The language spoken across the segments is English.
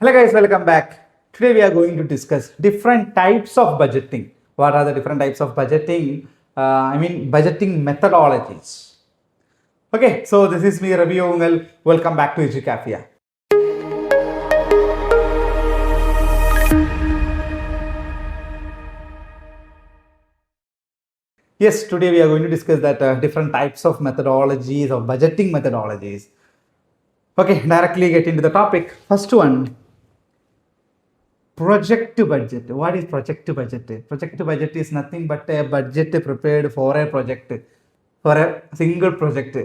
Hello guys, welcome back. Today we are going to discuss different types of budgeting. What are the different types of budgeting? Budgeting methodologies. Okay, so this is me, RABEEH OVUNGAL. Welcome back to EduCafia. Yes, today we are going to discuss that different types of methodologies of budgeting methodologies. Okay, directly get into the topic. First one, project budget. What is project budget? Project budget is nothing but a budget prepared for a project, for a single project.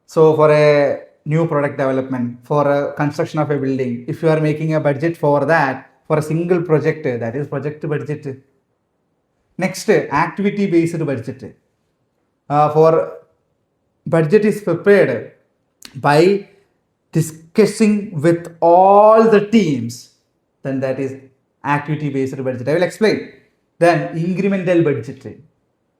So for a new product development, for a construction of a building, if you are making a budget for that, for a single project, that is project budget. Next, activity based budget. For budget is prepared by discussing with all the teams, then that is activity based budget. I will explain. Then incremental budget.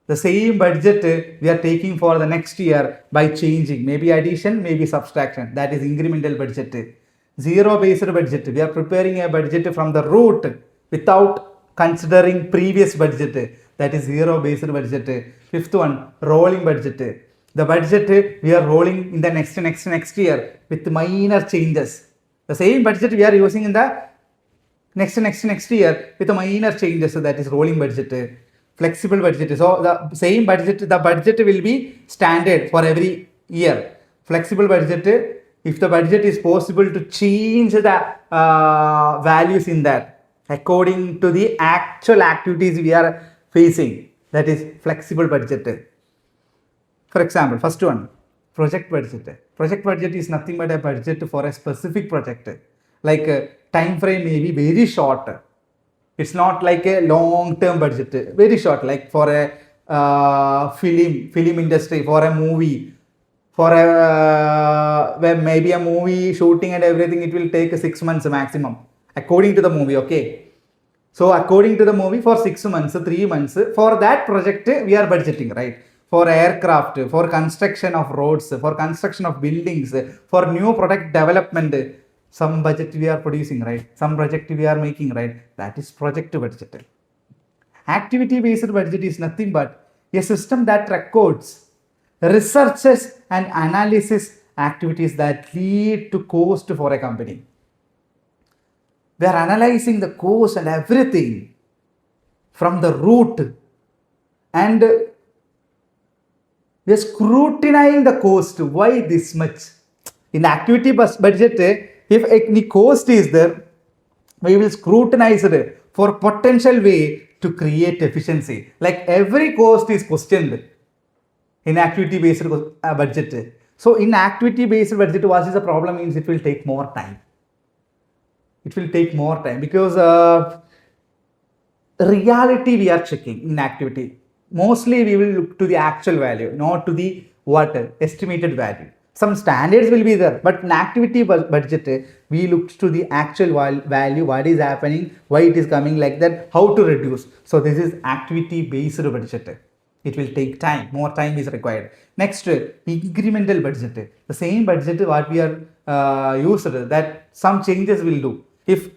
The same budget we are taking for the next year by changing, maybe addition, maybe subtraction. That is incremental budget. Zero based budget. We are preparing a budget from the root without considering previous budget. That is zero based budget. Fifth one, rolling budget. The budget we are rolling in the next year with minor changes. The same budget we are using in the next year with minor changes. So that is rolling budget. Flexible budget. So the same budget, the budget will be standard for every year. Flexible budget, if the budget is possible to change the values in that according to the actual activities we are facing, that is flexible budget. For example, first one, project budget. Project budget is nothing but a budget for a specific project. Like time frame may be very short. It's not like a long-term budget. Very short, like for a film industry, for a movie, for a where maybe a movie shooting and everything, it will take 6 months maximum, according to the movie. Okay. So according to the movie, for 6 months, 3 months, for that project we are budgeting, right? For aircraft, for construction of roads, for construction of buildings, for new product development, some budget we are producing, right? Some project we are making, right? That is project budget. Activity based budget is nothing but a system that records, researches and analyzes activities that lead to cost for a company. We are analyzing the cost and everything from the root, and we are scrutinizing the cost. Why this much? In the activity budget, if any cost is there, we will scrutinize it for potential way to create efficiency. Like every cost is questioned in activity based budget. So in activity based budget, what is the problem means it will take more time. It will take more time because reality we are checking in activity. Mostly we will look to the actual value, not to the estimated value. Some standards will be there, but in activity budget, we look to the actual value, what is happening, why it is coming like that, how to reduce. So this is activity based budget. It will take time, more time is required. Next, incremental budget. The same budget what we are used, that some changes will do. If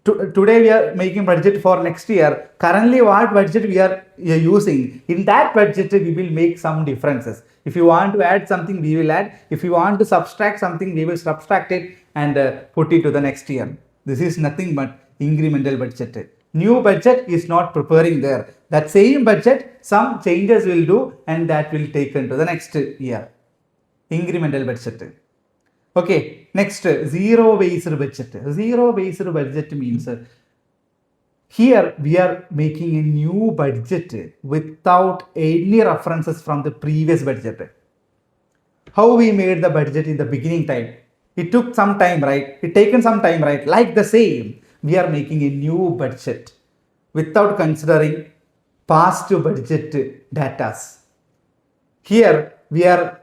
today we are making budget for next year, currently what budget we are using, in that budget we will make some differences. If you want to add something, we will add. If you want to subtract something, we will subtract it and put it to the next year. This is nothing but incremental budget. New budget is not preparing there. That same budget, some changes will do and that will take into the next year. Incremental budget. Okay, next, zero based budget. Zero based budget means here we are making a new budget without any references from the previous budget. How we made the budget in the beginning time? It took some time, right? It taken some time, right? Like the same, we are making a new budget without considering past budget datas. Here we are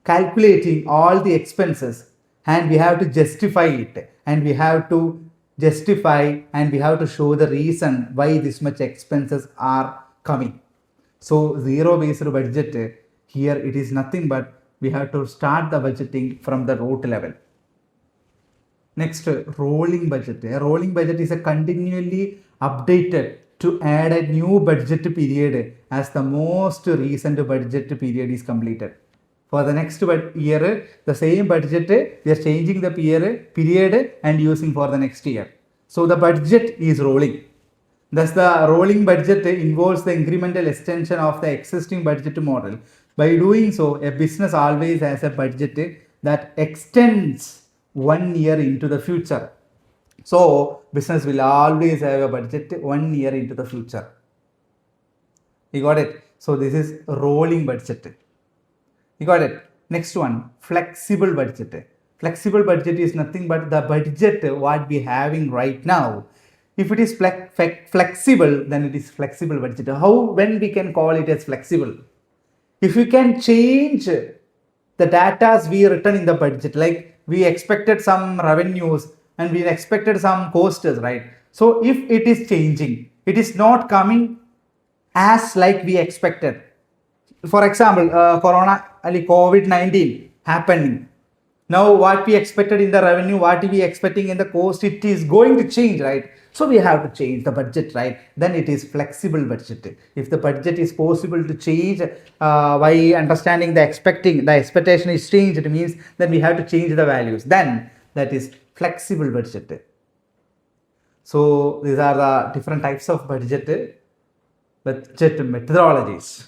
calculating all the expenses and we have to justify it, and we have to justify and we have to show the reason why this much expenses are coming. So zero based budget, here it is nothing but we have to start the budgeting from the root level. Next, rolling budget. A rolling budget is a continually updated to add a new budget period as the most recent budget period is completed. For the next year, the same budget, we are changing the period and using for the next year. So the budget is rolling. Thus, the rolling budget involves the incremental extension of the existing budget model. By doing so, a business always has a budget that extends 1 year into the future. So, business will always have a budget 1 year into the future. You got it? So, this is rolling budget. You got it? Next one, flexible budget. Flexible budget is nothing but the budget what we having right now. If it is flexible, then it is flexible budget. When we can call it as flexible? If we can change the data we written in the budget, like we expected some revenues and we expected some costs, right? So if it is changing, it is not coming as like we expected. For example, COVID-19 happening. Now what we expected in the revenue, what we expecting in the cost, it is going to change, right? So we have to change the budget, right? Then it is flexible budget. If the budget is possible to change by understanding the expectation is changed, it means that we have to change the values. Then that is flexible budget. So these are the different types of budget methodologies.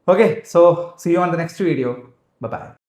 Okay, so see you on the next video. Bye-bye.